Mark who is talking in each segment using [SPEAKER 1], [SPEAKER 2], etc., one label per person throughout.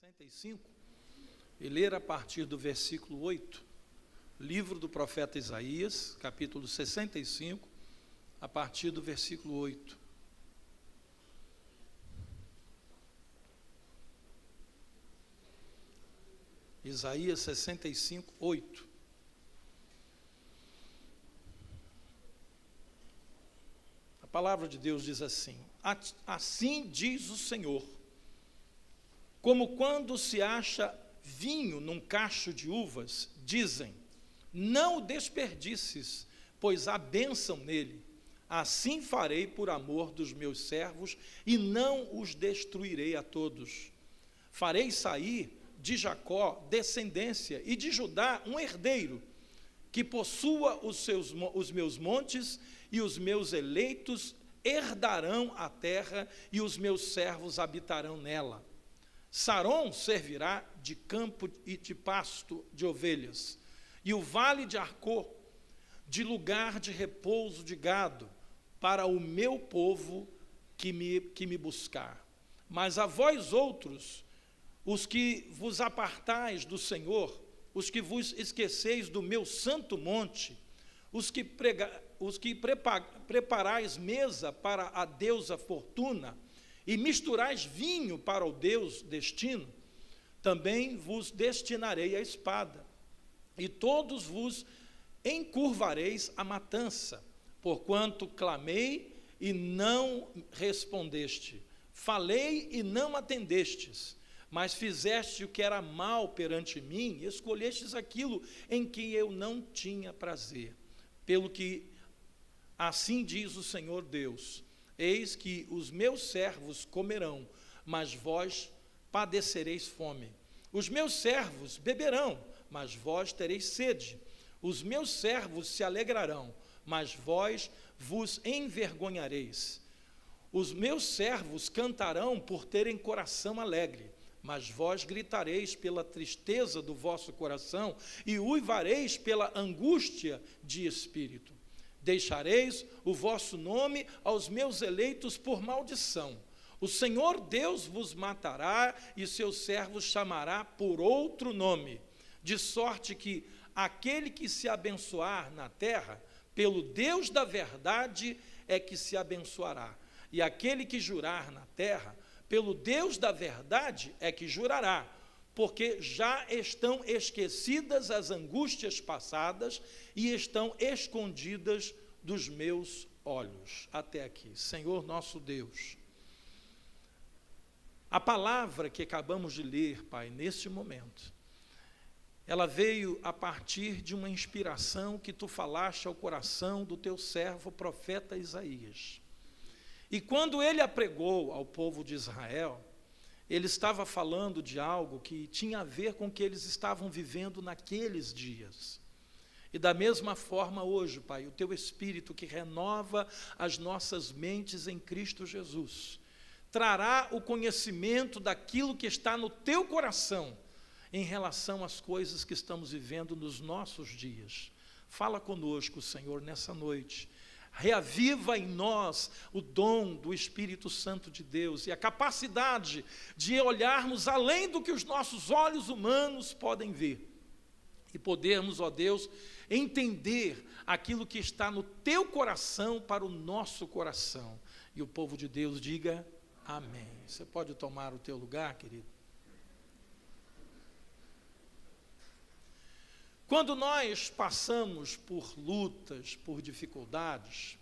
[SPEAKER 1] 65 e ler a partir do versículo 8, livro do profeta Isaías, capítulo 65, a partir do versículo 8. Isaías 65, 8. A palavra de Deus diz assim: assim diz o Senhor, como quando se acha vinho num cacho de uvas, dizem, não o desperdices, pois há bênção nele. Assim farei por amor dos meus servos, e não os destruirei a todos. Farei sair de Jacó descendência, e de Judá um herdeiro, que possua os meus montes, e os meus eleitos herdarão a terra, e os meus servos habitarão nela. Saron servirá de campo e de pasto de ovelhas, e o vale de Arcô de lugar de repouso de gado, para o meu povo que me buscar. Mas a vós outros, os que vos apartais do Senhor, os que vos esqueceis do meu santo monte, os que preparais mesa para a deusa Fortuna, e misturais vinho para o Deus Destino, também vos destinarei a espada, e todos vos encurvareis a matança, porquanto clamei e não respondeste, falei e não atendestes, mas fizeste o que era mal perante mim, e escolhestes aquilo em que eu não tinha prazer. Pelo que assim diz o Senhor Deus: eis que os meus servos comerão, mas vós padecereis fome. Os meus servos beberão, mas vós tereis sede. Os meus servos se alegrarão, mas vós vos envergonhareis. Os meus servos cantarão por terem coração alegre, mas vós gritareis pela tristeza do vosso coração e uivareis pela angústia de espírito. Deixareis o vosso nome aos meus eleitos por maldição. O Senhor Deus vos matará e seus servos chamará por outro nome, de sorte que aquele que se abençoar na terra, pelo Deus da verdade é que se abençoará, e aquele que jurar na terra, pelo Deus da verdade é que jurará, porque já estão esquecidas as angústias passadas e estão escondidas dos meus olhos. Até aqui. Senhor nosso Deus, a palavra que acabamos de ler, Pai, neste momento, ela veio a partir de uma inspiração que Tu falaste ao coração do Teu servo, o profeta Isaías. E quando ele apregou ao povo de Israel, ele estava falando de algo que tinha a ver com o que eles estavam vivendo naqueles dias. E da mesma forma hoje, Pai, o Teu Espírito que renova as nossas mentes em Cristo Jesus, trará o conhecimento daquilo que está no Teu coração, em relação às coisas que estamos vivendo nos nossos dias. Fala conosco, Senhor, nessa noite. Reaviva em nós o dom do Espírito Santo de Deus e a capacidade de olharmos além do que os nossos olhos humanos podem ver e podermos, ó Deus, entender aquilo que está no Teu coração para o nosso coração. E o povo de Deus diga amém. Você pode tomar o teu lugar, querido? Quando nós passamos por lutas, por dificuldades,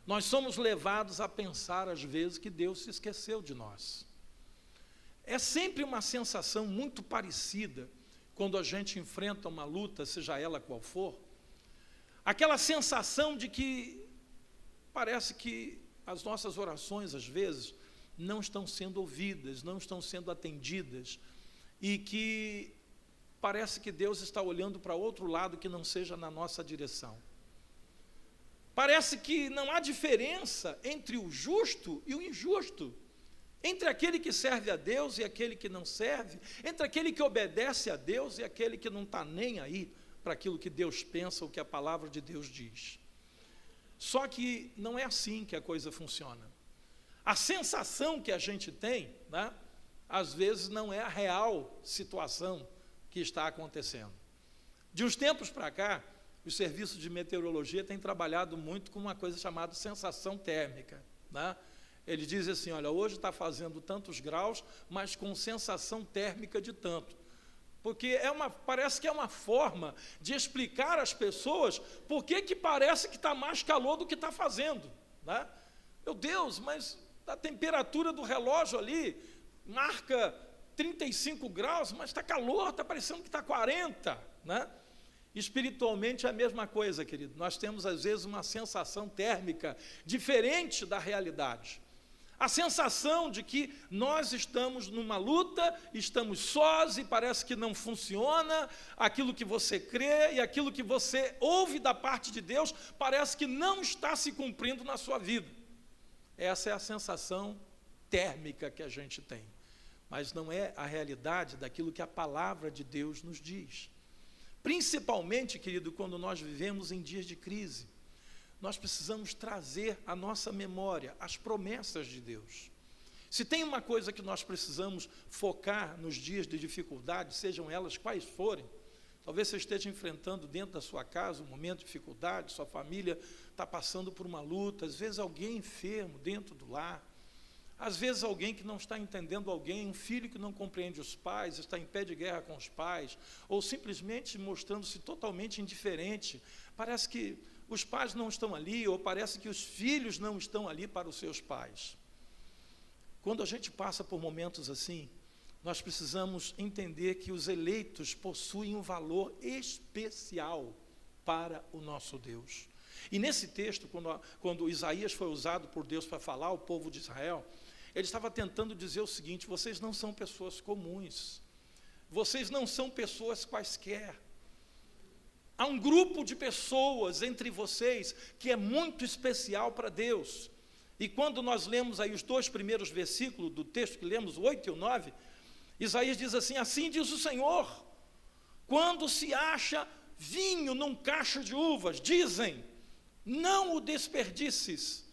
[SPEAKER 1] nós somos levados a pensar, às vezes, que Deus se esqueceu de nós. É sempre uma sensação muito parecida quando a gente enfrenta uma luta, seja ela qual for, aquela sensação de que parece que as nossas orações, às vezes, não estão sendo ouvidas, não estão sendo atendidas, e que parece que Deus está olhando para outro lado que não seja na nossa direção. Parece que não há diferença entre o justo e o injusto, entre aquele que serve a Deus e aquele que não serve, entre aquele que obedece a Deus e aquele que não está nem aí para aquilo que Deus pensa, ou que a palavra de Deus diz. Só que não é assim que a coisa funciona. A sensação que a gente tem, né, às vezes não é a real situação que está acontecendo. De uns tempos para cá, os serviços de meteorologia têm trabalhado muito com uma coisa chamada sensação térmica, né? Ele diz assim, olha, hoje está fazendo tantos graus, mas com sensação térmica de tanto. Porque parece que é uma forma de explicar às pessoas por que parece que está mais calor do que está fazendo, né? Meu Deus, mas a temperatura do relógio ali marca 35 graus, mas está calor, está parecendo que está 40, né? Espiritualmente é a mesma coisa, querido. Nós temos, às vezes, uma sensação térmica diferente da realidade. A sensação de que nós estamos numa luta, estamos sós e parece que não funciona, aquilo que você crê e aquilo que você ouve da parte de Deus parece que não está se cumprindo na sua vida. Essa é a sensação térmica que a gente tem, mas não é a realidade daquilo que a palavra de Deus nos diz. Principalmente, querido, quando nós vivemos em dias de crise, nós precisamos trazer à nossa memória as promessas de Deus. Se tem uma coisa que nós precisamos focar nos dias de dificuldade, sejam elas quais forem, talvez você esteja enfrentando dentro da sua casa um momento de dificuldade, sua família está passando por uma luta, às vezes alguém enfermo dentro do lar, às vezes alguém que não está entendendo alguém, um filho que não compreende os pais, está em pé de guerra com os pais, ou simplesmente mostrando-se totalmente indiferente, parece que os pais não estão ali, ou parece que os filhos não estão ali para os seus pais. Quando a gente passa por momentos assim, nós precisamos entender que os eleitos possuem um valor especial para o nosso Deus. E nesse texto, quando Isaías foi usado por Deus para falar ao povo de Israel, ele estava tentando dizer o seguinte: vocês não são pessoas comuns, vocês não são pessoas quaisquer. Há um grupo de pessoas entre vocês que é muito especial para Deus. E quando nós lemos aí os 2 primeiros versículos do texto que lemos, o 8 e o 9, Isaías diz assim: assim diz o Senhor, quando se acha vinho num cacho de uvas, dizem, não o desperdices,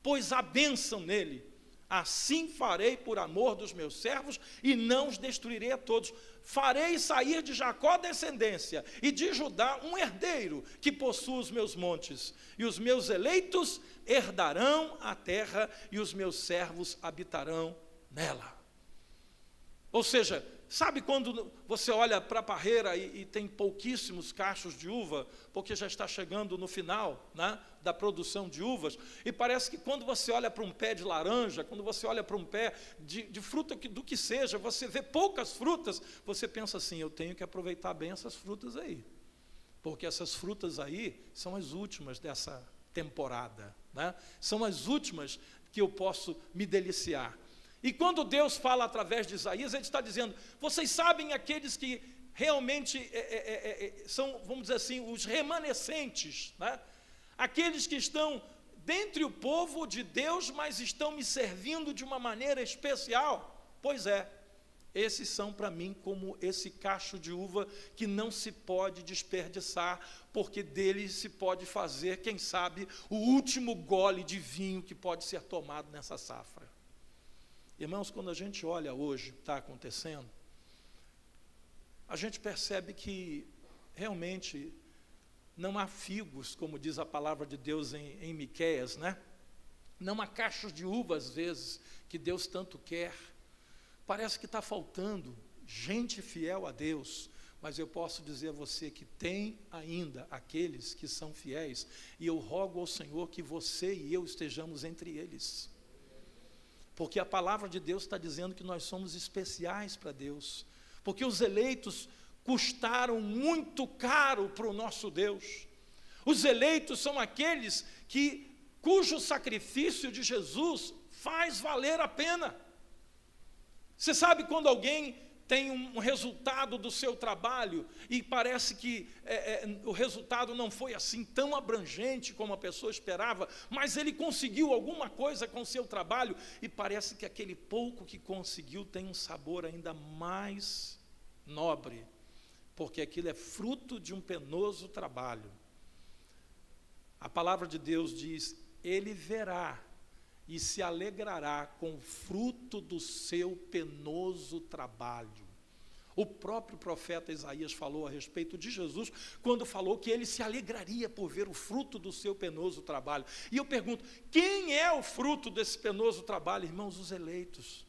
[SPEAKER 1] pois há bênção nele. Assim farei por amor dos meus servos e não os destruirei a todos. Farei sair de Jacó descendência e de Judá um herdeiro que possua os meus montes. E os meus eleitos herdarão a terra e os meus servos habitarão nela. Ou seja, sabe quando você olha para a parreira e tem pouquíssimos cachos de uva, porque já está chegando no final, né, da produção de uvas, e parece que quando você olha para um pé de laranja, quando você olha para um pé de fruta do que seja, você vê poucas frutas, você pensa assim: eu tenho que aproveitar bem essas frutas aí, porque essas frutas aí são as últimas dessa temporada, né? São as últimas que eu posso me deliciar. E quando Deus fala através de Isaías, Ele está dizendo: vocês sabem aqueles que realmente são, vamos dizer assim, os remanescentes, né? Aqueles que estão dentre o povo de Deus, mas estão me servindo de uma maneira especial. Pois é, esses são para mim como esse cacho de uva que não se pode desperdiçar, porque dele se pode fazer, quem sabe, o último gole de vinho que pode ser tomado nessa safra. Irmãos, quando a gente olha hoje o que está acontecendo, a gente percebe que realmente não há figos, como diz a palavra de Deus em Miqueias, né? Não há cachos de uva, às vezes, que Deus tanto quer. Parece que está faltando gente fiel a Deus, mas eu posso dizer a você que tem ainda aqueles que são fiéis, e eu rogo ao Senhor que você e eu estejamos entre eles. Porque a palavra de Deus está dizendo que nós somos especiais para Deus, porque os eleitos custaram muito caro para o nosso Deus. Os eleitos são aqueles cujo sacrifício de Jesus faz valer a pena. Você sabe quando alguém tem um resultado do seu trabalho e parece que o resultado não foi assim tão abrangente como a pessoa esperava, mas ele conseguiu alguma coisa com o seu trabalho e parece que aquele pouco que conseguiu tem um sabor ainda mais nobre, porque aquilo é fruto de um penoso trabalho. A palavra de Deus diz: ele verá e se alegrará com o fruto do seu penoso trabalho. O próprio profeta Isaías falou a respeito de Jesus, quando falou que ele se alegraria por ver o fruto do seu penoso trabalho. E eu pergunto, quem é o fruto desse penoso trabalho? Irmãos, os eleitos,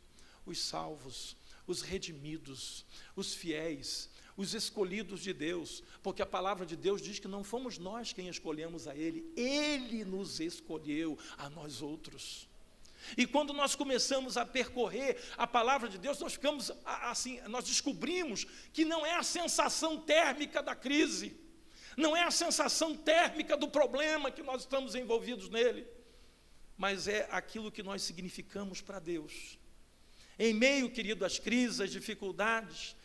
[SPEAKER 1] os salvos, os redimidos, os fiéis, os escolhidos de Deus, porque a palavra de Deus diz que não fomos nós quem escolhemos a Ele, Ele nos escolheu a nós outros. E quando nós começamos a percorrer a palavra de Deus, nós ficamos assim, nós descobrimos que não é a sensação térmica da crise, não é a sensação térmica do problema que nós estamos envolvidos nele, mas é aquilo que nós significamos para Deus. Em meio, querido, às crises, às dificuldades,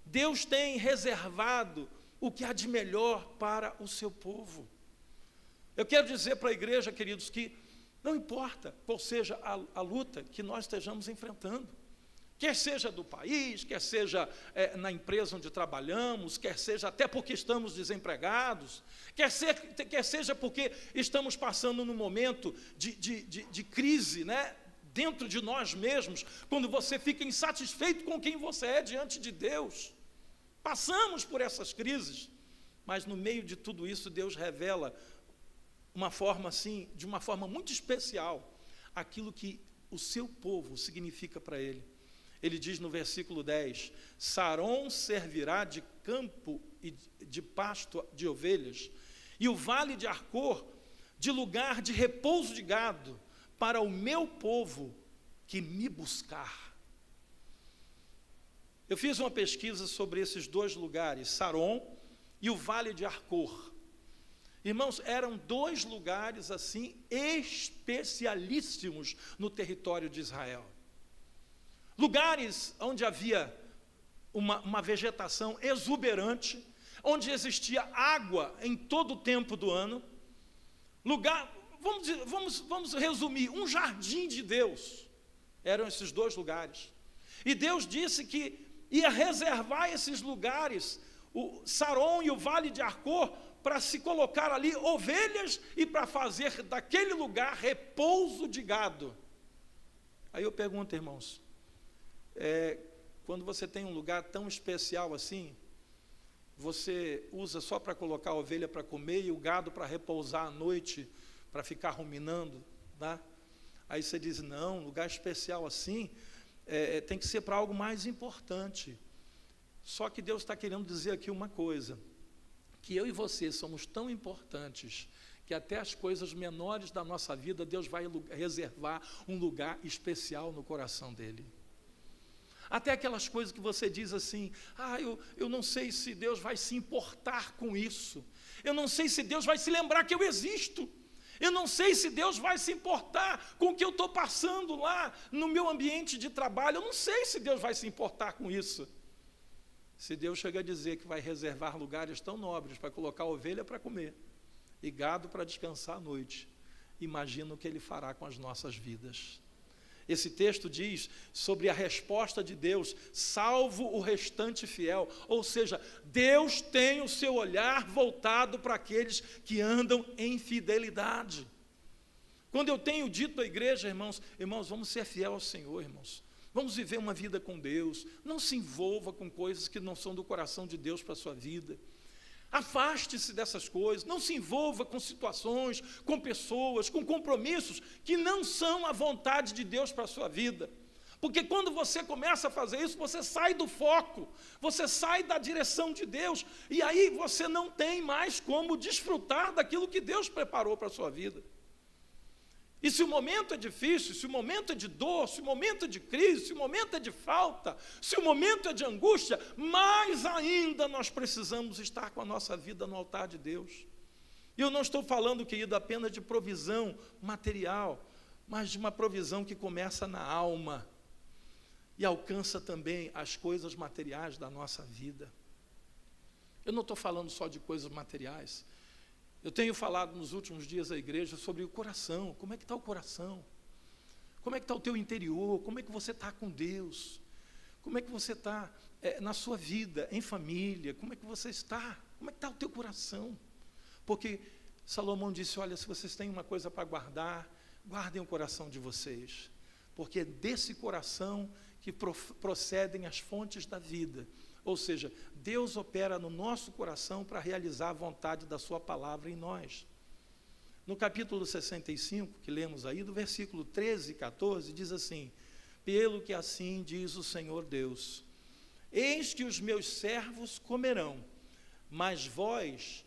[SPEAKER 1] Deus tem reservado o que há de melhor para o seu povo. Eu quero dizer para a igreja, queridos, que não importa qual seja a luta que nós estejamos enfrentando, quer seja do país, quer seja na empresa onde trabalhamos, quer seja até porque estamos desempregados, quer seja porque estamos passando num momento de crise, né, dentro de nós mesmos, quando você fica insatisfeito com quem você é diante de Deus. Passamos por essas crises, mas no meio de tudo isso Deus revela uma forma assim, de uma forma muito especial, aquilo que o seu povo significa para ele. Ele diz no versículo 10, Saron servirá de campo e de pasto de ovelhas, e o vale de Arcor de lugar de repouso de gado, para o meu povo que me buscar. Eu fiz uma pesquisa sobre esses dois lugares, Saron e o vale de Arcor. Irmãos, eram dois lugares assim especialíssimos no território de Israel. Lugares onde havia uma vegetação exuberante, onde existia água em todo o tempo do ano. Vamos resumir, um jardim de Deus. Eram esses dois lugares. E Deus disse que ia reservar esses lugares, o Saron e o vale de Arcor, para se colocar ali ovelhas e para fazer daquele lugar repouso de gado. Aí eu pergunto, irmãos, quando você tem um lugar tão especial assim, você usa só para colocar a ovelha para comer e o gado para repousar à noite, para ficar ruminando, tá? Aí você diz, não, lugar especial assim, tem que ser para algo mais importante. Só que Deus está querendo dizer aqui uma coisa, que eu e você somos tão importantes, que até as coisas menores da nossa vida, Deus vai reservar um lugar especial no coração dele. Até aquelas coisas que você diz assim, eu não sei se Deus vai se importar com isso, eu não sei se Deus vai se lembrar que eu existo, eu não sei se Deus vai se importar com o que eu estou passando lá no meu ambiente de trabalho, eu não sei se Deus vai se importar com isso. Se Deus chega a dizer que vai reservar lugares tão nobres para colocar ovelha para comer e gado para descansar à noite, imagina o que Ele fará com as nossas vidas. Esse texto diz sobre a resposta de Deus, salvo o restante fiel, ou seja, Deus tem o seu olhar voltado para aqueles que andam em fidelidade. Quando eu tenho dito à igreja, irmãos, vamos ser fiel ao Senhor, irmãos. Vamos viver uma vida com Deus. Não se envolva com coisas que não são do coração de Deus para a sua vida. Afaste-se dessas coisas. Não se envolva com situações, com pessoas, com compromissos que não são a vontade de Deus para a sua vida. Porque quando você começa a fazer isso, você sai do foco, você sai da direção de Deus, e aí você não tem mais como desfrutar daquilo que Deus preparou para a sua vida. E se o momento é difícil, se o momento é de dor, se o momento é de crise, se o momento é de falta, se o momento é de angústia, mais ainda nós precisamos estar com a nossa vida no altar de Deus. E eu não estou falando, querido, apenas de provisão material, mas de uma provisão que começa na alma e alcança também as coisas materiais da nossa vida. Eu não estou falando só de coisas materiais. Eu tenho falado nos últimos dias à igreja sobre o coração. Como é que está o coração? Como é que está o teu interior? Como é que você está com Deus? Como é que você está na sua vida, em família? Como é que você está? Como é que está o teu coração? Porque Salomão disse, olha, se vocês têm uma coisa para guardar, Guardem o coração de vocês, porque é desse coração que procedem as fontes da vida. Ou seja, Deus opera no nosso coração para realizar a vontade da sua palavra em nós. No capítulo 65, que lemos aí, do versículo 13 e 14, diz assim: pelo que assim diz o Senhor Deus, eis que os meus servos comerão, mas vós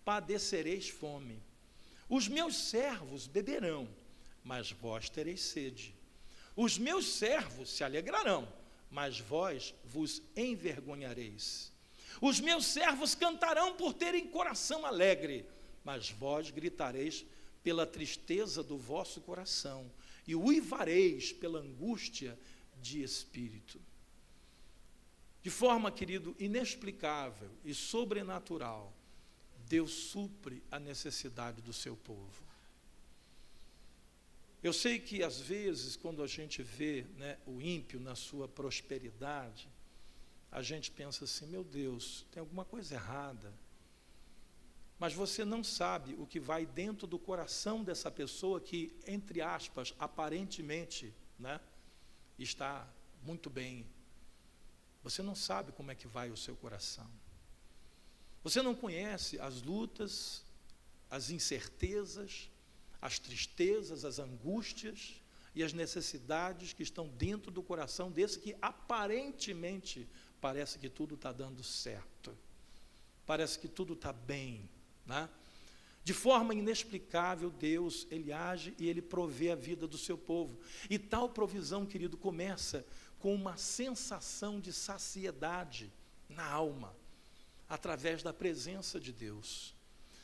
[SPEAKER 1] padecereis fome. Os meus servos beberão, mas vós tereis sede. Os meus servos se alegrarão, mas vós vos envergonhareis. Os meus servos cantarão por terem coração alegre, mas vós gritareis pela tristeza do vosso coração, e uivareis pela angústia de espírito. De forma, querido, inexplicável e sobrenatural, Deus supre a necessidade do seu povo. Eu sei que, às vezes, quando a gente vê, né, o ímpio na sua prosperidade, a gente pensa assim: meu Deus, tem alguma coisa errada. Mas você não sabe o que vai dentro do coração dessa pessoa que, entre aspas, aparentemente, né, está muito bem. Você não sabe como é que vai o seu coração. Você não conhece as lutas, as incertezas, as tristezas, as angústias e as necessidades que estão dentro do coração desse que aparentemente parece que tudo está dando certo, parece que tudo está bem, né? De forma inexplicável, Deus, Ele age e Ele provê a vida do seu povo. E tal provisão, querido, começa com uma sensação de saciedade na alma, através da presença de Deus.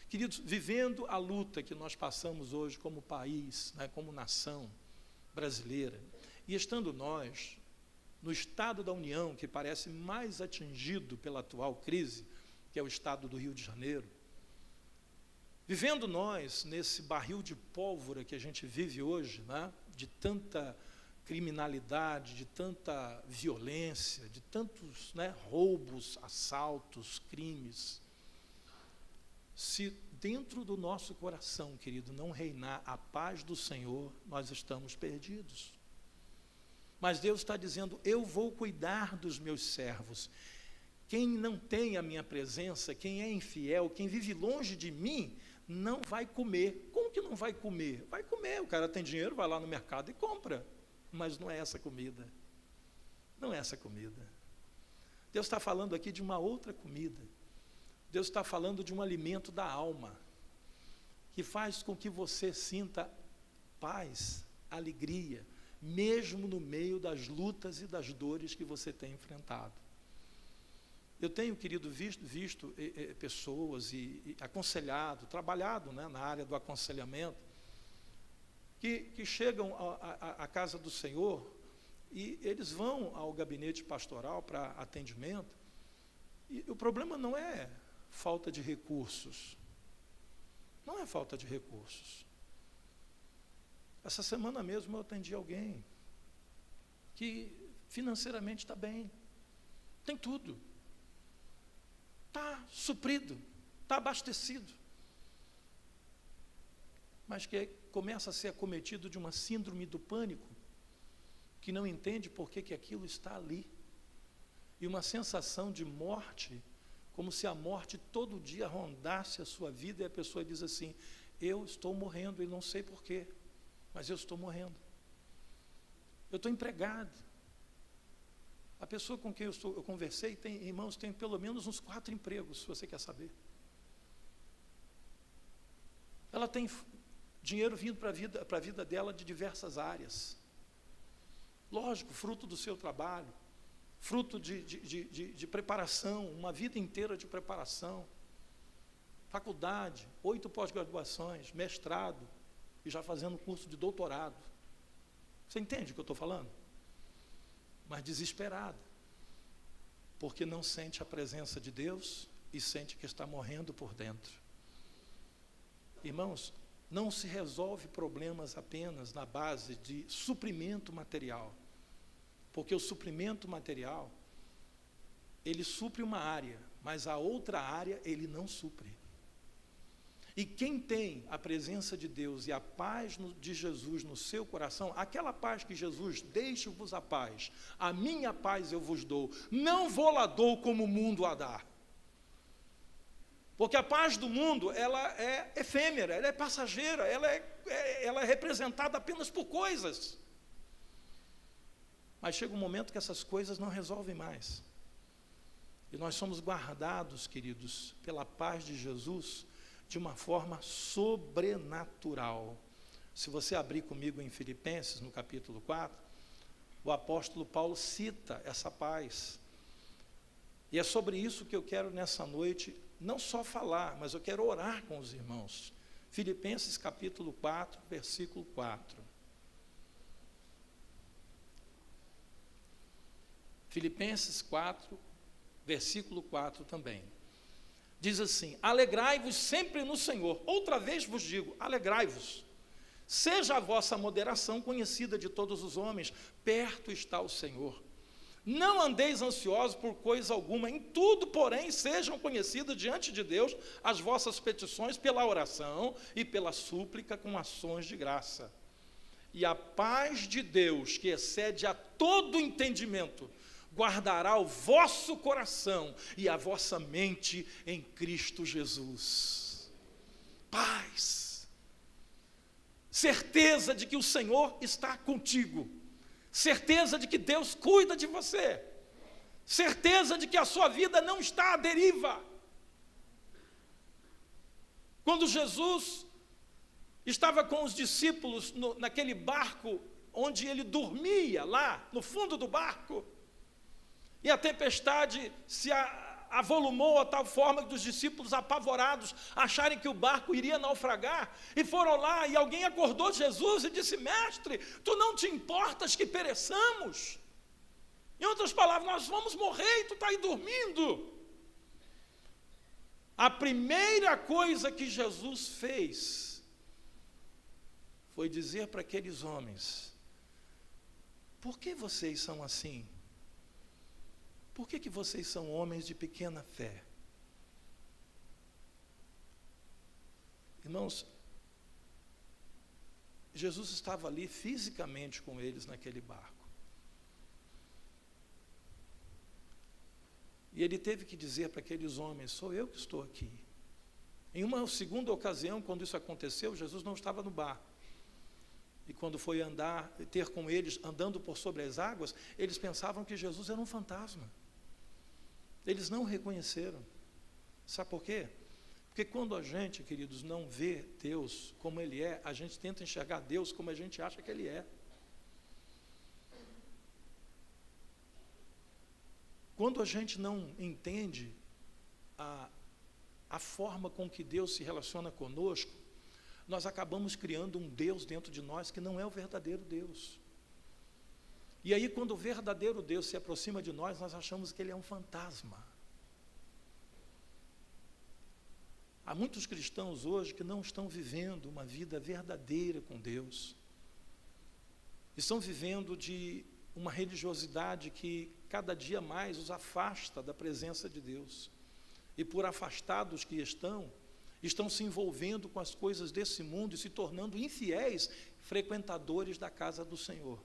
[SPEAKER 1] Queridos, vivendo a luta que nós passamos hoje como país, né, como nação brasileira, e estando nós no estado da União, que parece mais atingido pela atual crise, que é o estado do Rio de Janeiro, vivendo nós nesse barril de pólvora que a gente vive hoje, né, de tanta criminalidade, de tanta violência, de tantos, né, roubos, assaltos, crimes, se dentro do nosso coração, querido, não reinar a paz do Senhor, nós estamos perdidos. Mas Deus está dizendo: eu vou cuidar dos meus servos. Quem não tem a minha presença, quem é infiel, quem vive longe de mim, não vai comer. Como que não vai comer? Vai comer, o cara tem dinheiro, vai lá no mercado e compra. Mas não é essa comida. Não é essa comida. Deus está falando aqui de uma outra comida. Deus está falando de um alimento da alma, que faz com que você sinta paz, alegria, mesmo no meio das lutas e das dores que você tem enfrentado. Eu tenho, querido, visto pessoas e aconselhado, trabalhado, né, na área do aconselhamento, que chegam à casa do Senhor e eles vão ao gabinete pastoral para atendimento, e o problema não é falta de recursos. Não é falta de recursos. Essa semana mesmo eu atendi alguém que financeiramente está bem, tem tudo, está suprido, está abastecido, mas que começa a ser acometido de uma síndrome do pânico, que não entende por que aquilo está ali, e uma sensação de morte, como se a morte todo dia rondasse a sua vida, e a pessoa diz assim: eu estou morrendo, e não sei porquê, mas eu estou morrendo. Eu estou empregado. A pessoa com quem eu conversei, irmãos, tem pelo menos uns 4 empregos, se você quer saber. Ela tem dinheiro vindo para a vida dela de diversas áreas. Lógico, fruto do seu trabalho, fruto de preparação, uma vida inteira de preparação, faculdade, 8 pós-graduações, mestrado, e já fazendo curso de doutorado. Você entende o que eu estou falando? Mas desesperado, porque não sente a presença de Deus e sente que está morrendo por dentro. Irmãos, não se resolve problemas apenas na base de suprimento material, porque o suprimento material, ele supre uma área, mas a outra área ele não supre. E quem tem a presença de Deus e a paz de Jesus no seu coração, aquela paz que Jesus, deixo-vos a paz, a minha paz eu vos dou, não vou lá dou como o mundo a dá. Porque a paz do mundo, ela é efêmera, ela é passageira, ela é representada apenas por coisas. Mas chega um momento que essas coisas não resolvem mais. E nós somos guardados, queridos, pela paz de Jesus, de uma forma sobrenatural. Se você abrir comigo em Filipenses, no capítulo 4, o apóstolo Paulo cita essa paz. E é sobre isso que eu quero nessa noite, não só falar, mas eu quero orar com os irmãos. Filipenses capítulo 4, versículo 4. Filipenses 4, versículo 4 também. Diz assim: alegrai-vos sempre no Senhor. Outra vez vos digo, alegrai-vos. Seja a vossa moderação conhecida de todos os homens, perto está o Senhor. Não andeis ansiosos por coisa alguma, em tudo, porém, sejam conhecidas diante de Deus as vossas petições pela oração e pela súplica com ações de graça. E a paz de Deus, que excede a todo entendimento, guardará o vosso coração e a vossa mente em Cristo Jesus. Paz, certeza de que o Senhor está contigo, certeza de que Deus cuida de você, certeza de que a sua vida não está à deriva. Quando Jesus estava com os discípulos naquele barco, onde ele dormia lá no fundo do barco, e a tempestade se avolumou a tal forma que os discípulos, apavorados, acharem que o barco iria naufragar, e foram lá, e alguém acordou Jesus e disse: mestre, tu não te importas que pereçamos? Em outras palavras, nós vamos morrer e tu está aí dormindo. A primeira coisa que Jesus fez foi dizer para aqueles homens: por que vocês são assim? Por que vocês são homens de pequena fé? Irmãos, Jesus estava ali fisicamente com eles naquele barco. E ele teve que dizer para aqueles homens: sou eu que estou aqui. Em uma segunda ocasião, quando isso aconteceu, Jesus não estava no barco. E quando foi ter com eles, andando por sobre as águas, eles pensavam que Jesus era um fantasma. Eles não o reconheceram. Sabe por quê? Porque quando a gente, queridos, não vê Deus como Ele é, a gente tenta enxergar Deus como a gente acha que Ele é. Quando a gente não entende a forma com que Deus se relaciona conosco, nós acabamos criando um Deus dentro de nós que não é o verdadeiro Deus. E aí, quando o verdadeiro Deus se aproxima de nós, nós achamos que Ele é um fantasma. Há muitos cristãos hoje que não estão vivendo uma vida verdadeira com Deus. Estão vivendo de uma religiosidade que cada dia mais os afasta da presença de Deus. E por afastados que estão se envolvendo com as coisas desse mundo e se tornando infiéis frequentadores da casa do Senhor.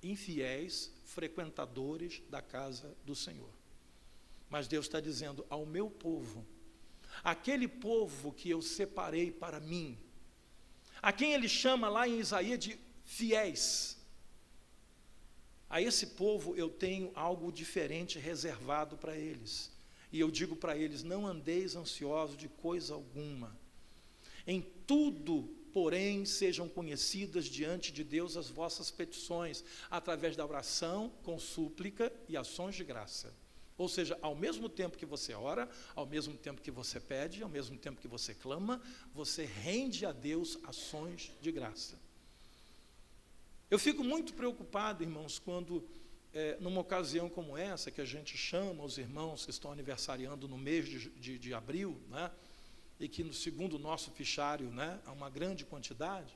[SPEAKER 1] Infiéis frequentadores da casa do Senhor. Mas Deus está dizendo ao meu povo, aquele povo que eu separei para mim, a quem Ele chama lá em Isaías de fiéis, a esse povo eu tenho algo diferente reservado para eles. E eu digo para eles: não andeis ansiosos de coisa alguma. Em tudo, porém, sejam conhecidas diante de Deus as vossas petições, através da oração, com súplica e ações de graça. Ou seja, ao mesmo tempo que você ora, ao mesmo tempo que você pede, ao mesmo tempo que você clama, você rende a Deus ações de graça. Eu fico muito preocupado, irmãos, quando, numa ocasião como essa, que a gente chama os irmãos que estão aniversariando no mês de abril, né, e que, segundo o nosso fichário, né, há uma grande quantidade,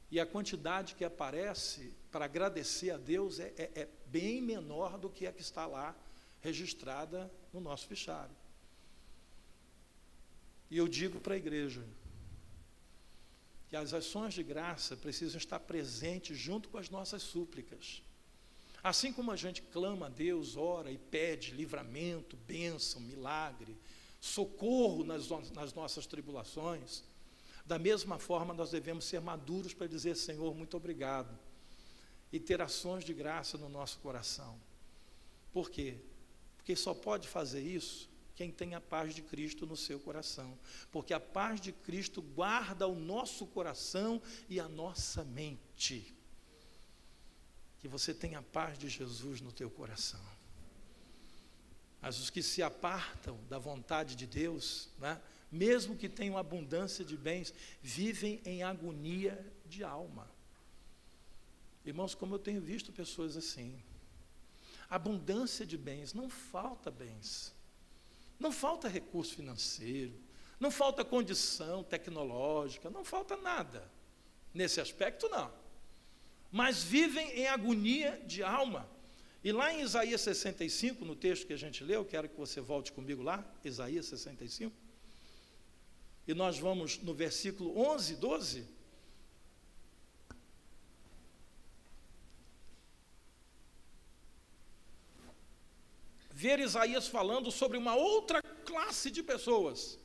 [SPEAKER 1] e a quantidade que aparece para agradecer a Deus é bem menor do que a que está lá registrada no nosso fichário. E eu digo para a igreja que as ações de graça precisam estar presentes junto com as nossas súplicas. Assim como a gente clama a Deus, ora e pede livramento, bênção, milagre, socorro nas nossas tribulações, da mesma forma nós devemos ser maduros para dizer: Senhor, muito obrigado, e ter ações de graça no nosso coração. Por quê? Porque só pode fazer isso quem tem a paz de Cristo no seu coração, porque a paz de Cristo guarda o nosso coração e a nossa mente. Que você tenha a paz de Jesus no teu coração. Mas os que se apartam da vontade de Deus, né, mesmo que tenham abundância de bens, vivem em agonia de alma. Irmãos, como eu tenho visto pessoas assim, abundância de bens, não falta bens, não falta recurso financeiro, não falta condição tecnológica, não falta nada, nesse aspecto não, mas vivem em agonia de alma. E lá em Isaías 65, no texto que a gente leu, quero que você volte comigo lá, Isaías 65, e nós vamos no versículo 11, 12, ver Isaías falando sobre uma outra classe de pessoas.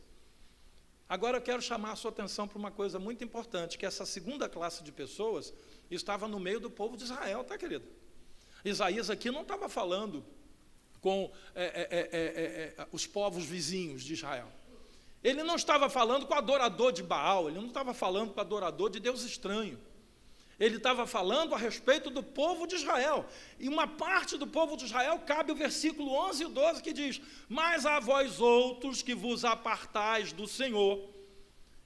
[SPEAKER 1] Agora eu quero chamar a sua atenção para uma coisa muito importante, que essa segunda classe de pessoas estava no meio do povo de Israel, tá, querido? Isaías aqui não estava falando com os povos vizinhos de Israel. Ele não estava falando com o adorador de Baal, ele não estava falando com o adorador de Deus estranho. Ele estava falando a respeito do povo de Israel. E uma parte do povo de Israel cabe o versículo 11 e 12 que diz: mas a vós outros que vos apartais do Senhor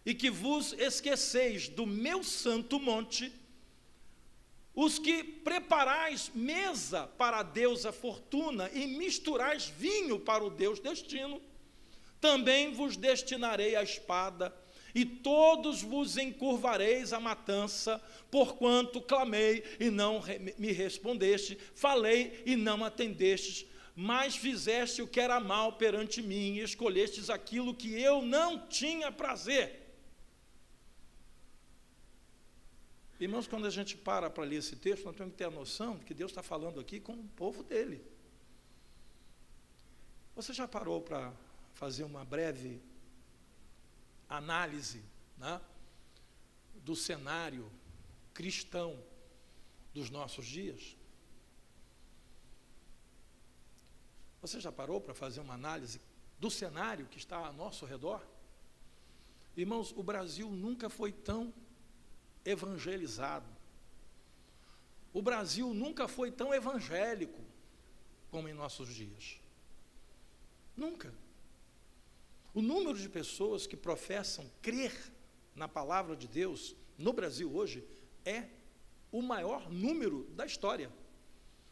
[SPEAKER 1] e que vos esqueceis do meu santo monte, os que preparais mesa para a deusa Fortuna e misturais vinho para o Deus Destino, também vos destinarei a espada, e todos vos encurvareis à matança, porquanto clamei e não me respondeste, falei e não atendestes, mas fizeste o que era mal perante mim, e escolhestes aquilo que eu não tinha prazer. Irmãos, quando a gente para ler esse texto, nós temos que ter a noção de que Deus está falando aqui com o povo dele. Você já parou para fazer uma breve análise, né, do cenário cristão dos nossos dias? Você já parou para fazer uma análise do cenário que está ao nosso redor? Irmãos, o Brasil nunca foi tão evangelizado. O Brasil nunca foi tão evangélico como em nossos dias. Nunca. O número de pessoas que professam crer na palavra de Deus no Brasil hoje é o maior número da história.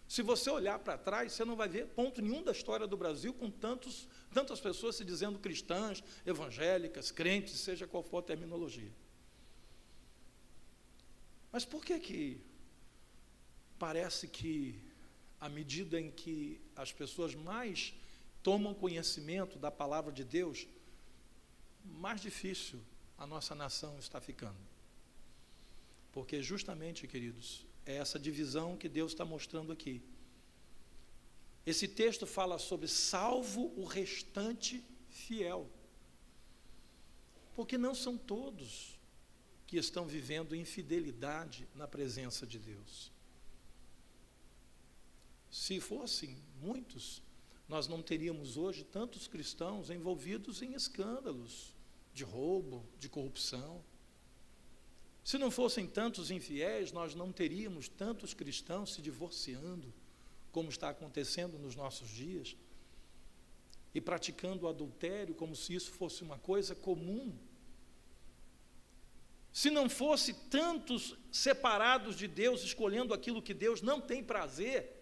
[SPEAKER 1] Se você olhar para trás, você não vai ver ponto nenhum da história do Brasil com tantas pessoas se dizendo cristãs, evangélicas, crentes, seja qual for a terminologia. Mas por que parece que, à medida em que as pessoas mais tomam conhecimento da palavra de Deus, mais difícil a nossa nação está ficando? Porque justamente, queridos, é essa divisão que Deus está mostrando aqui. Esse texto fala sobre salvo o restante fiel. Porque não são todos que estão vivendo infidelidade na presença de Deus. Se fossem muitos, nós não teríamos hoje tantos cristãos envolvidos em escândalos de roubo, de corrupção. Se não fossem tantos infiéis, nós não teríamos tantos cristãos se divorciando, como está acontecendo nos nossos dias, e praticando o adultério como se isso fosse uma coisa comum. Se não fosse tantos separados de Deus, escolhendo aquilo que Deus não tem prazer,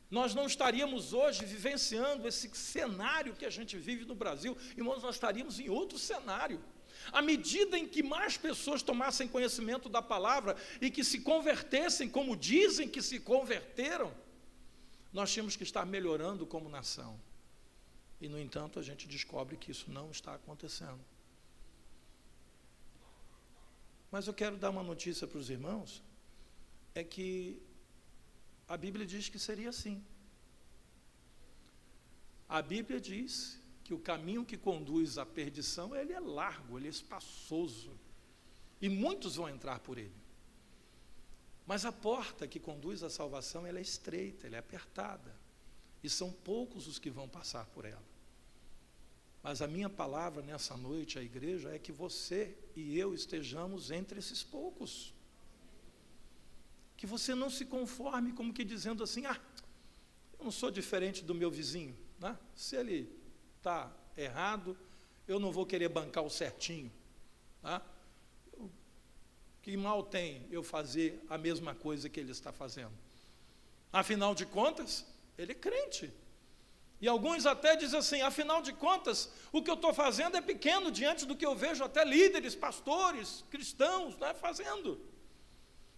[SPEAKER 1] nós não estaríamos hoje vivenciando esse cenário que a gente vive no Brasil, irmãos, nós estaríamos em outro cenário. À medida em que mais pessoas tomassem conhecimento da palavra e que se convertessem, como dizem que se converteram, nós tínhamos que estar melhorando como nação. E, no entanto, a gente descobre que isso não está acontecendo. Mas eu quero dar uma notícia para os irmãos, é que a Bíblia diz que seria assim. A Bíblia diz que o caminho que conduz à perdição, ele é largo, ele é espaçoso, e muitos vão entrar por ele. Mas a porta que conduz à salvação, ela é estreita, ela é apertada, e são poucos os que vão passar por ela. Mas a minha palavra nessa noite à igreja é que você e eu estejamos entre esses poucos. Que você não se conforme como que dizendo assim, eu não sou diferente do meu vizinho, né? Se ele está errado, eu não vou querer bancar o certinho, né? Que mal tem eu fazer a mesma coisa que ele está fazendo? Afinal de contas, ele é crente. E alguns até dizem assim, afinal de contas, o que eu estou fazendo é pequeno diante do que eu vejo até líderes, pastores, cristãos, né, fazendo.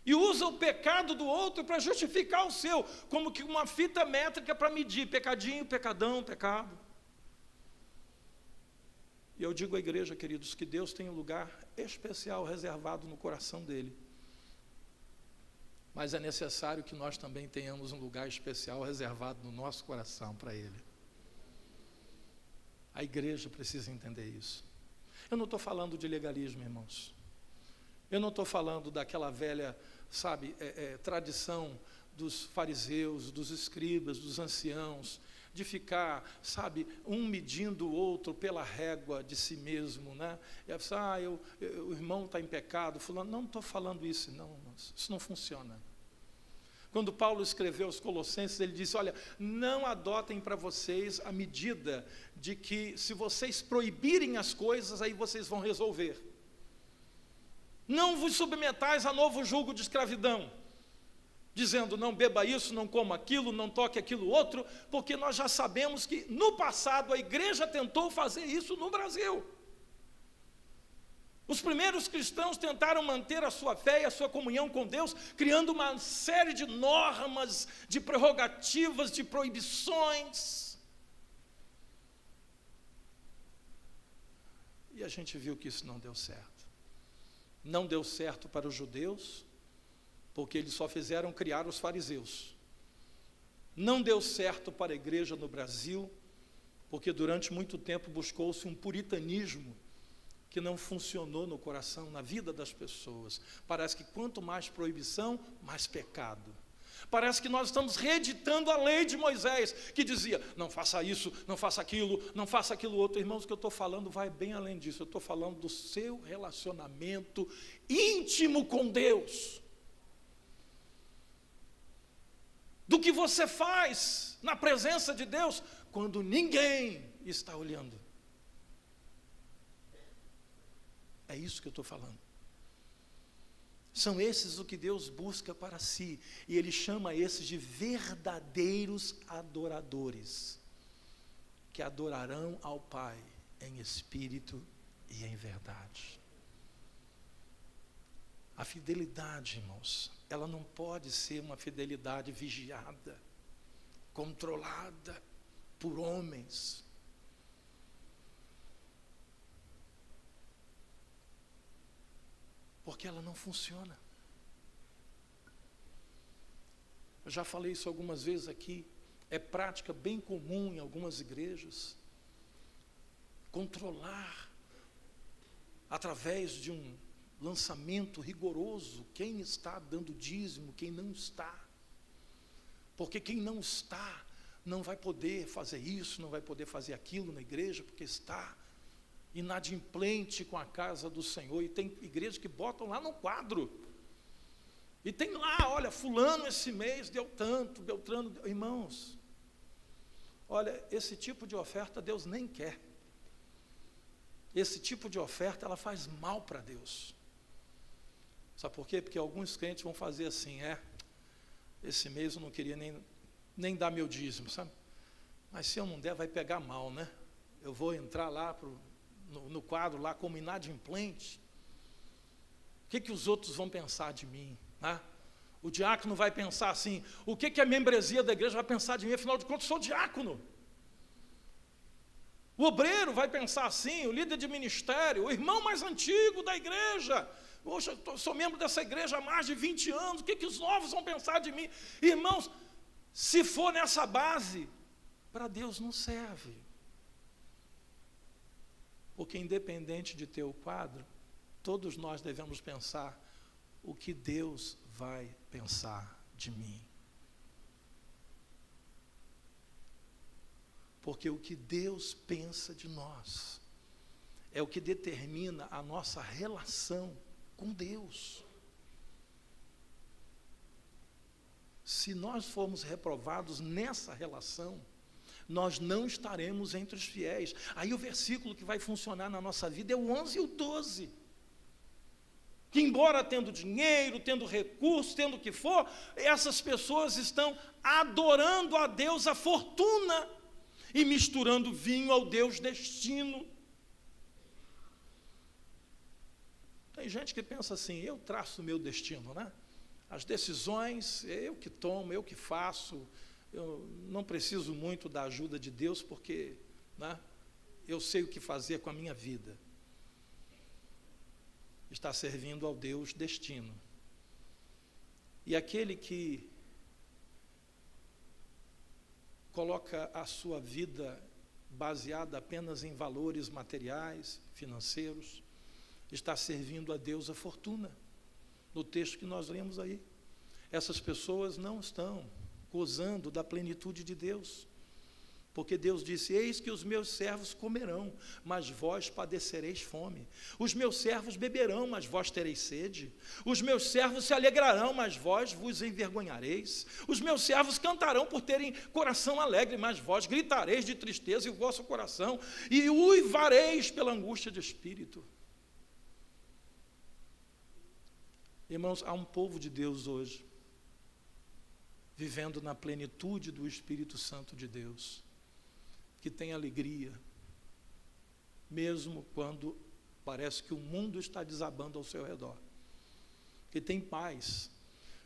[SPEAKER 1] E usa o pecado do outro para justificar o seu, como que uma fita métrica para medir pecadinho, pecadão, pecado. E eu digo à igreja, queridos, que Deus tem um lugar especial reservado no coração dele. Mas é necessário que nós também tenhamos um lugar especial reservado no nosso coração para ele. A igreja precisa entender isso. Eu não estou falando de legalismo, irmãos. Eu não estou falando daquela velha, tradição dos fariseus, dos escribas, dos anciãos, de ficar, um medindo o outro pela régua de si mesmo, né? E o irmão está em pecado, fulano. Não estou falando isso, não, isso não funciona. Quando Paulo escreveu aos Colossenses, ele disse, olha, não adotem para vocês a medida de que se vocês proibirem as coisas, aí vocês vão resolver. Não vos submetais a novo jugo de escravidão, dizendo, não beba isso, não coma aquilo, não toque aquilo outro, porque nós já sabemos que no passado a igreja tentou fazer isso no Brasil. Os primeiros cristãos tentaram manter a sua fé e a sua comunhão com Deus, criando uma série de normas, de prerrogativas, de proibições. E a gente viu que isso não deu certo. Não deu certo para os judeus, porque eles só fizeram criar os fariseus. Não deu certo para a igreja no Brasil, porque durante muito tempo buscou-se um puritanismo que não funcionou no coração, na vida das pessoas. Parece que quanto mais proibição, mais pecado. Parece que nós estamos reeditando a lei de Moisés, que dizia, não faça isso, não faça aquilo, não faça aquilo outro. Irmãos, o que eu estou falando vai bem além disso. Eu estou falando do seu relacionamento íntimo com Deus. Do que você faz na presença de Deus, quando ninguém está olhando. É isso que eu estou falando. São esses o que Deus busca para si. E Ele chama esses de verdadeiros adoradores, que adorarão ao Pai em espírito e em verdade. A fidelidade, irmãos, ela não pode ser uma fidelidade vigiada, controlada por homens. Porque ela não funciona. Eu já falei isso algumas vezes aqui, é prática bem comum em algumas igrejas, controlar, através de um lançamento rigoroso, quem está dando dízimo, quem não está. Porque quem não está, não vai poder fazer isso, não vai poder fazer aquilo na igreja, porque está inadimplente com a casa do Senhor. E tem igrejas que botam lá no quadro, e tem lá, olha, fulano esse mês deu tanto, Beltrano, irmãos, olha, esse tipo de oferta Deus nem quer. Esse tipo de oferta, ela faz mal para Deus. Sabe por quê? Porque alguns crentes vão fazer assim, esse mês eu não queria nem dar meu dízimo, sabe? Mas se eu não der, vai pegar mal, né? Eu vou entrar lá no quadro lá como inadimplente. O que os outros vão pensar de mim? Né? O diácono vai pensar assim, o que a membresia da igreja vai pensar de mim? Afinal de contas, eu sou diácono. O obreiro vai pensar assim, o líder de ministério, o irmão mais antigo da igreja. Poxa, sou membro dessa igreja há mais de 20 anos, o que os novos vão pensar de mim? Irmãos, se for nessa base, para Deus não serve. Porque independente de ter o quadro, todos nós devemos pensar o que Deus vai pensar de mim. Porque o que Deus pensa de nós é o que determina a nossa relação com Deus. Se nós formos reprovados nessa relação, nós não estaremos entre os fiéis. Aí o versículo que vai funcionar na nossa vida é o 11 e o 12. Que embora tendo dinheiro, tendo recursos, tendo o que for, essas pessoas estão adorando a Deus a fortuna e misturando vinho ao Deus destino. Tem gente que pensa assim, eu traço o meu destino, né? As decisões, eu que tomo, eu que faço, eu não preciso muito da ajuda de Deus, porque, né, eu sei o que fazer com a minha vida. Está servindo ao Deus destino. E aquele que coloca a sua vida baseada apenas em valores materiais, financeiros, está servindo a Deus a fortuna. No texto que nós lemos aí, essas pessoas não estão gozando da plenitude de Deus, porque Deus disse, eis que os meus servos comerão, mas vós padecereis fome. Os meus servos beberão, mas vós tereis sede. Os meus servos se alegrarão, mas vós vos envergonhareis. Os meus servos cantarão por terem coração alegre, mas vós gritareis de tristeza em vosso coração, e uivareis pela angústia de espírito. Irmãos, há um povo de Deus hoje, vivendo na plenitude do Espírito Santo de Deus, que tem alegria, mesmo quando parece que o mundo está desabando ao seu redor, que tem paz,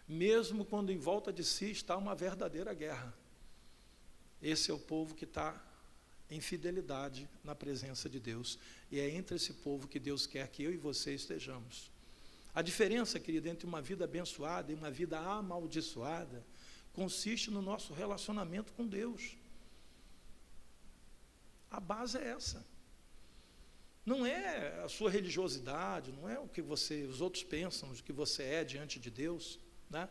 [SPEAKER 1] mesmo quando em volta de si está uma verdadeira guerra. Esse é o povo que está em fidelidade na presença de Deus, e é entre esse povo que Deus quer que eu e você estejamos. A diferença, querido, entre uma vida abençoada e uma vida amaldiçoada consiste no nosso relacionamento com Deus. A base é essa. Não é a sua religiosidade, não é o que os outros pensam, o que você é diante de Deus, né?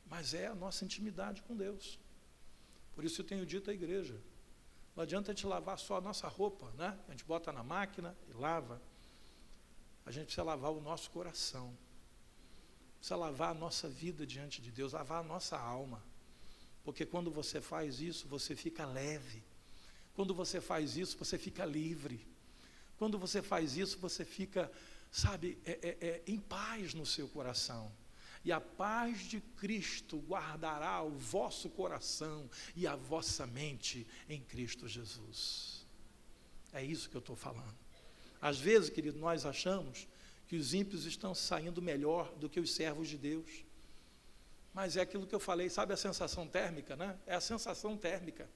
[SPEAKER 1] Mas é a nossa intimidade com Deus. Por isso eu tenho dito à igreja, não adianta a gente lavar só a nossa roupa, né? A gente bota na máquina e lava. A gente precisa lavar o nosso coração, precisa lavar a nossa vida diante de Deus, lavar a nossa alma, porque quando você faz isso, você fica leve, quando você faz isso, você fica livre, quando você faz isso, você fica, sabe, em paz no seu coração, e a paz de Cristo guardará o vosso coração e a vossa mente em Cristo Jesus. É isso que eu estou falando. Às vezes, querido, nós achamos que os ímpios estão saindo melhor do que os servos de Deus. Mas é aquilo que eu falei, sabe a sensação térmica, né? É a sensação térmica.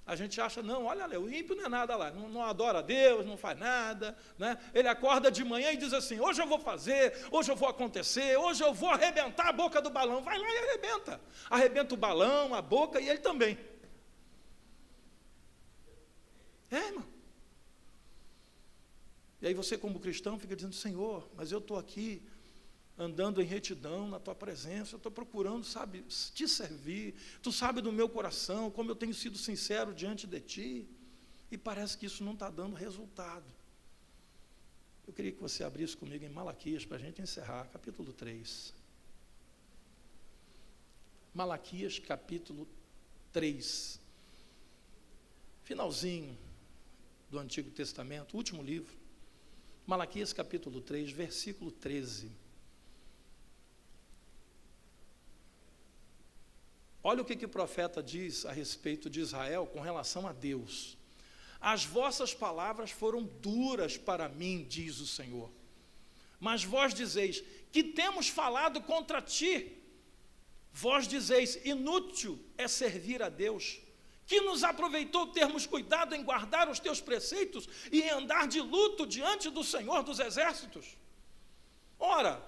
[SPEAKER 1] A gente acha, não, olha lá, o ímpio não é nada lá, não adora a Deus, não faz nada, né? Ele acorda de manhã e diz assim, hoje eu vou fazer, hoje eu vou acontecer, hoje eu vou arrebentar a boca do balão. Vai lá e arrebenta. Arrebenta o balão, a boca e ele também. Irmão. E aí você, como cristão, fica dizendo, Senhor, mas eu estou aqui andando em retidão na Tua presença, eu estou procurando, sabe, Te servir, Tu sabe do meu coração, como eu tenho sido sincero diante de Ti, e parece que isso não está dando resultado. Eu queria que você abrisse comigo em Malaquias, para a gente encerrar, capítulo 3. Malaquias, capítulo 3. Finalzinho do Antigo Testamento, último livro. Malaquias capítulo 3, versículo 13. Olha o que o profeta diz a respeito de Israel com relação a Deus. As vossas palavras foram duras para mim, diz o Senhor. Mas vós dizeis, que temos falado contra ti? Vós dizeis, inútil é servir a Deus. Que nos aproveitou termos cuidado em guardar os teus preceitos e em andar de luto diante do Senhor dos Exércitos? Ora,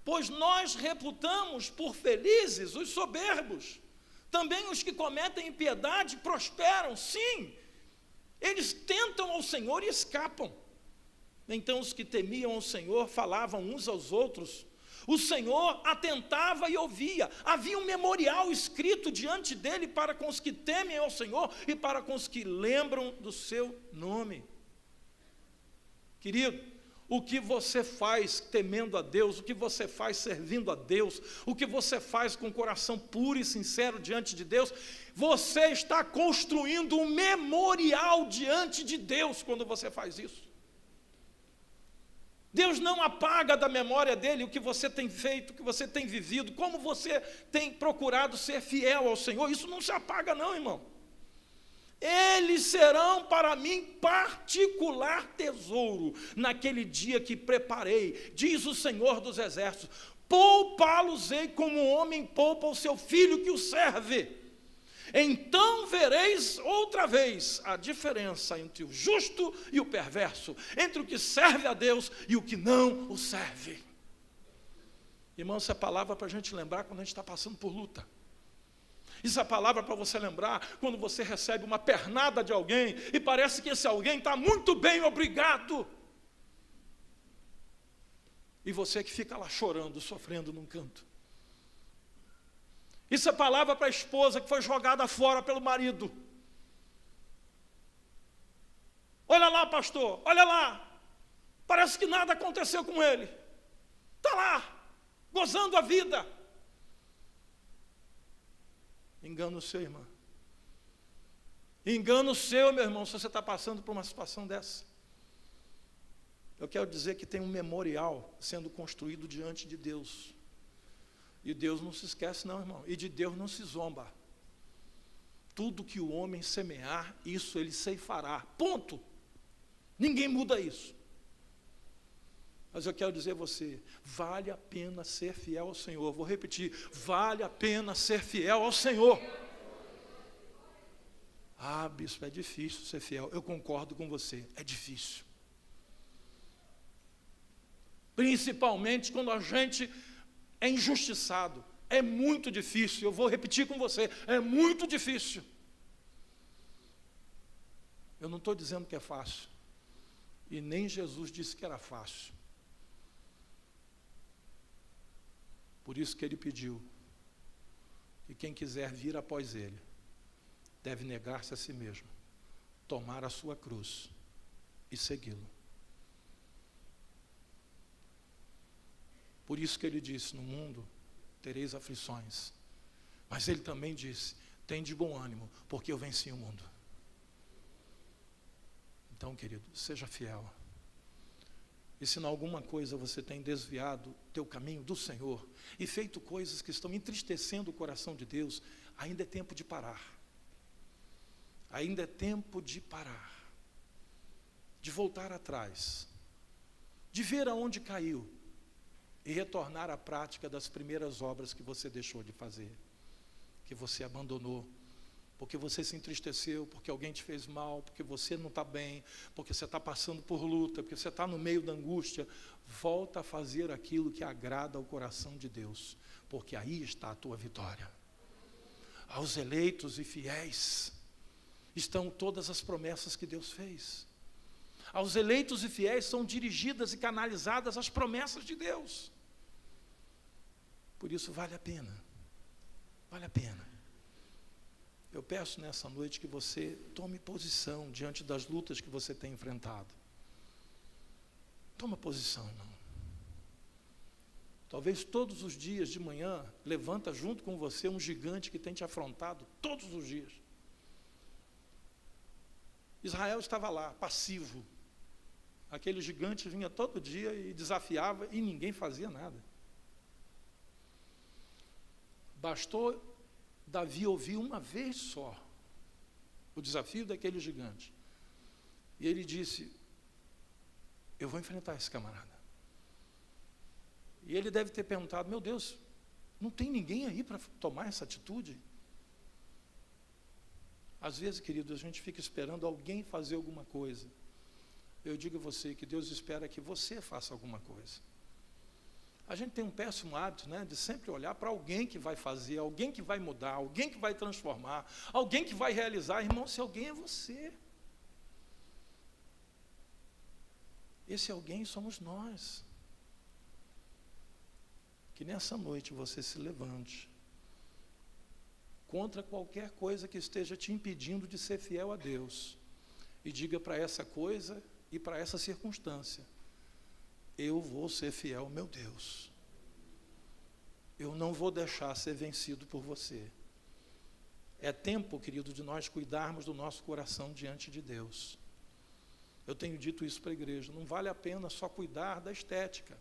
[SPEAKER 1] pois nós reputamos por felizes os soberbos, também os que cometem impiedade prosperam, sim, eles tentam ao Senhor e escapam. Então os que temiam ao Senhor falavam uns aos outros, o Senhor atentava e ouvia, havia um memorial escrito diante dele para com os que temem ao Senhor e para com os que lembram do seu nome. Querido, o que você faz temendo a Deus, o que você faz servindo a Deus, o que você faz com o coração puro e sincero diante de Deus, você está construindo um memorial diante de Deus quando você faz isso. Deus não apaga da memória dele o que você tem feito, o que você tem vivido, como você tem procurado ser fiel ao Senhor. Isso não se apaga não, irmão. Eles serão para mim particular tesouro naquele dia que preparei, diz o Senhor dos Exércitos. Poupá-los-ei como um homem poupa o seu filho que o serve. Então vereis outra vez a diferença entre o justo e o perverso, entre o que serve a Deus e o que não o serve. Irmão, essa é palavra para a gente lembrar quando a gente está passando por luta. Isso é palavra para você lembrar quando você recebe uma pernada de alguém e parece que esse alguém está muito bem, obrigado. E você que fica lá chorando, sofrendo num canto. Isso é palavra para a esposa que foi jogada fora pelo marido. Olha lá, pastor, olha lá. Parece que nada aconteceu com ele. Está lá, gozando a vida. Engano seu, irmão. Engano seu, meu irmão, se você está passando por uma situação dessa. Eu quero dizer que tem um memorial sendo construído diante de Deus. E Deus não se esquece não, irmão. E de Deus não se zomba. Tudo que o homem semear, isso ele ceifará. Ponto. Ninguém muda isso. Mas eu quero dizer a você, vale a pena ser fiel ao Senhor. Vou repetir, vale a pena ser fiel ao Senhor. Ah, bispo, é difícil ser fiel. Eu concordo com você, é difícil. Principalmente quando a gente é injustiçado, é muito difícil, eu vou repetir com você, é muito difícil. Eu não estou dizendo que é fácil, e nem Jesus disse que era fácil. Por isso que ele pediu que quem quiser vir após ele, deve negar-se a si mesmo, tomar a sua cruz e segui-lo. Por isso que ele disse, no mundo tereis aflições. Mas ele também disse, tende bom ânimo, porque eu venci o mundo. Então, querido, seja fiel. E se em alguma coisa você tem desviado teu caminho do Senhor, e feito coisas que estão entristecendo o coração de Deus, ainda é tempo de parar. Ainda é tempo de parar. De voltar atrás. De ver aonde caiu. E retornar à prática das primeiras obras que você deixou de fazer, que você abandonou, porque você se entristeceu, porque alguém te fez mal, porque você não está bem, porque você está passando por luta, porque você está no meio da angústia. Volta a fazer aquilo que agrada ao coração de Deus, porque aí está a tua vitória. Aos eleitos e fiéis estão todas as promessas que Deus fez. Aos eleitos e fiéis são dirigidas e canalizadas as promessas de Deus. Por isso vale a pena. Vale a pena. Eu peço nessa noite que você tome posição diante das lutas que você tem enfrentado. Toma posição, irmão. Talvez todos os dias de manhã, levanta junto com você um gigante que tem te afrontado todos os dias. Israel estava lá, passivo. Aquele gigante vinha todo dia e desafiava e ninguém fazia nada. Bastou Davi ouvir uma vez só o desafio daquele gigante. E ele disse, eu vou enfrentar esse camarada. E ele deve ter perguntado, meu Deus, não tem ninguém aí para tomar essa atitude? Às vezes, querido, a gente fica esperando alguém fazer alguma coisa. Eu digo a você que Deus espera que você faça alguma coisa. A gente tem um péssimo hábito, né, de sempre olhar para alguém que vai fazer, alguém que vai mudar, alguém que vai transformar, alguém que vai realizar. Irmão, se alguém é você. Esse alguém somos nós. Que nessa noite você se levante contra qualquer coisa que esteja te impedindo de ser fiel a Deus e diga para essa coisa e para essa circunstância: eu vou ser fiel ao meu Deus. Eu não vou deixar ser vencido por você. É tempo, querido, de nós cuidarmos do nosso coração diante de Deus. Eu tenho dito isso para a igreja: não vale a pena só cuidar da estética.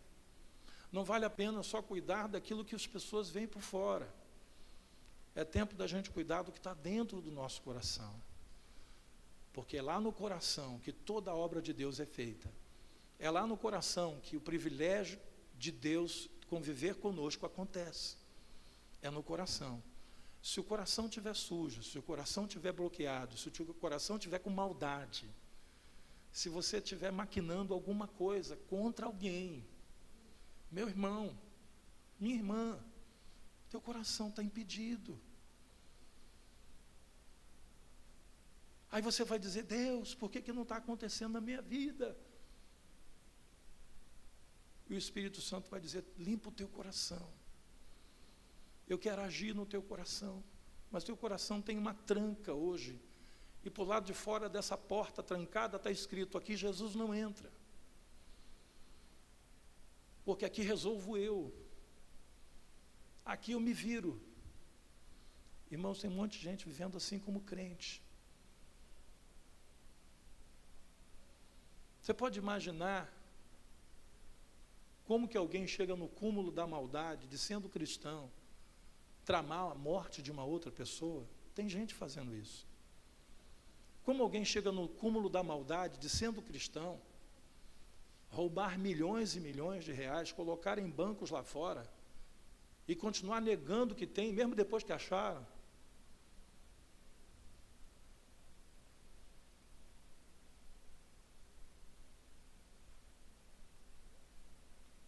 [SPEAKER 1] Não vale a pena só cuidar daquilo que as pessoas veem por fora. É tempo da gente cuidar do que está dentro do nosso coração. Porque é lá no coração que toda a obra de Deus é feita. É lá no coração que o privilégio de Deus conviver conosco acontece. É no coração. Se o coração estiver sujo, se o coração estiver bloqueado, se o coração estiver com maldade, se você estiver maquinando alguma coisa contra alguém, meu irmão, minha irmã, teu coração está impedido. Aí você vai dizer: Deus, por que não está acontecendo na minha vida? E o Espírito Santo vai dizer: limpa o teu coração. Eu quero agir no teu coração. Mas teu coração tem uma tranca hoje. E por lado de fora dessa porta trancada está escrito: aqui Jesus não entra. Porque aqui resolvo eu. Aqui eu me viro. Irmãos, tem um monte de gente vivendo assim como crente. Você pode imaginar como que alguém chega no cúmulo da maldade de, sendo cristão, tramar a morte de uma outra pessoa? Tem gente fazendo isso. Como alguém chega no cúmulo da maldade de, sendo cristão, roubar milhões e milhões de reais, colocar em bancos lá fora e continuar negando que tem, mesmo depois que acharam?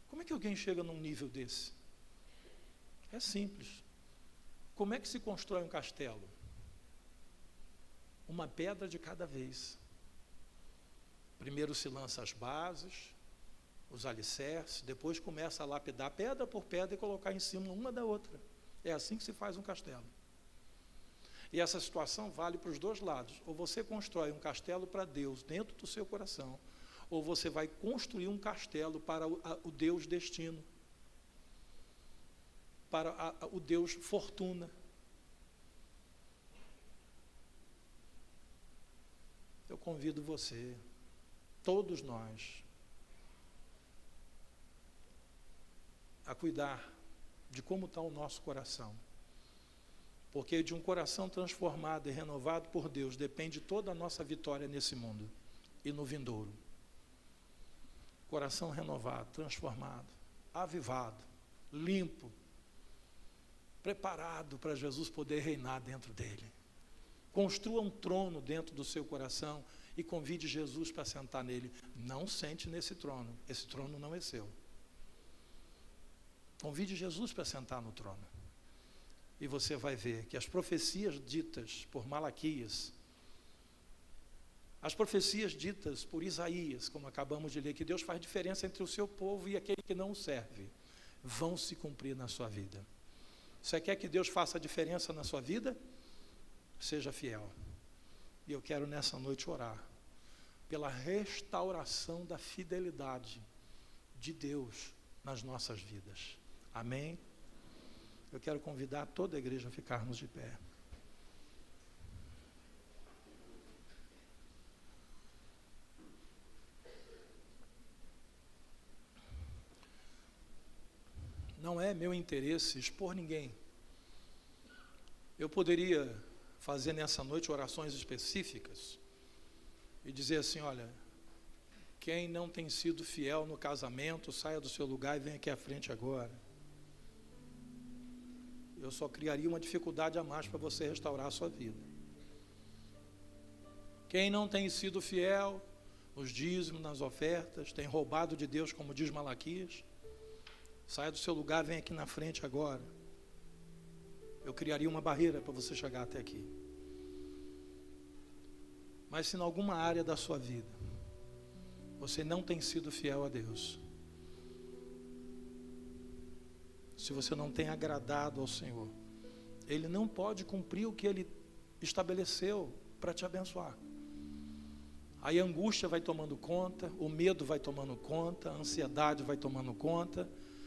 [SPEAKER 1] Como é que alguém chega num nível desse? É simples. Como é que se constrói um castelo? Uma pedra de cada vez. Primeiro se lança as bases, os alicerces, depois começa a lapidar pedra por pedra e colocar em cima uma da outra. É assim que se faz um castelo. E essa situação vale para os dois lados. Ou você constrói um castelo para Deus dentro do seu coração, ou você vai construir um castelo para o Deus destino, para o Deus fortuna. Eu convido você, todos nós, a cuidar de como está o nosso coração. Porque de um coração transformado e renovado por Deus depende toda a nossa vitória nesse mundo e no vindouro. Coração renovado, transformado, avivado, limpo, preparado para Jesus poder reinar dentro dele. Construa um trono dentro do seu coração e convide Jesus para sentar nele. Não sente nesse trono, esse trono não é seu. Convide Jesus para sentar no trono. E você vai ver que as profecias ditas por Malaquias, as profecias ditas por Isaías, como acabamos de ler, que Deus faz diferença entre o seu povo e aquele que não o serve, vão se cumprir na sua vida. Você quer que Deus faça a diferença na sua vida? Seja fiel. E eu quero nessa noite orar pela restauração da fidelidade de Deus nas nossas vidas. Amém? Eu quero convidar toda a igreja a ficarmos de pé. Não é meu interesse expor ninguém. Eu poderia fazer nessa noite orações específicas e dizer assim: olha, quem não tem sido fiel no casamento, saia do seu lugar e venha aqui à frente agora. Eu só criaria uma dificuldade a mais para você restaurar a sua vida. Quem não tem sido fiel nos dízimos, nas ofertas, tem roubado de Deus, como diz Malaquias, saia do seu lugar, vem aqui na frente agora. Eu criaria uma barreira para você chegar até aqui. Mas se em alguma área da sua vida você não tem sido fiel a Deus, se você não tem agradado ao Senhor, Ele não pode cumprir o que Ele estabeleceu para te abençoar. Aí a angústia vai tomando conta, o medo vai tomando conta, a ansiedade vai tomando conta,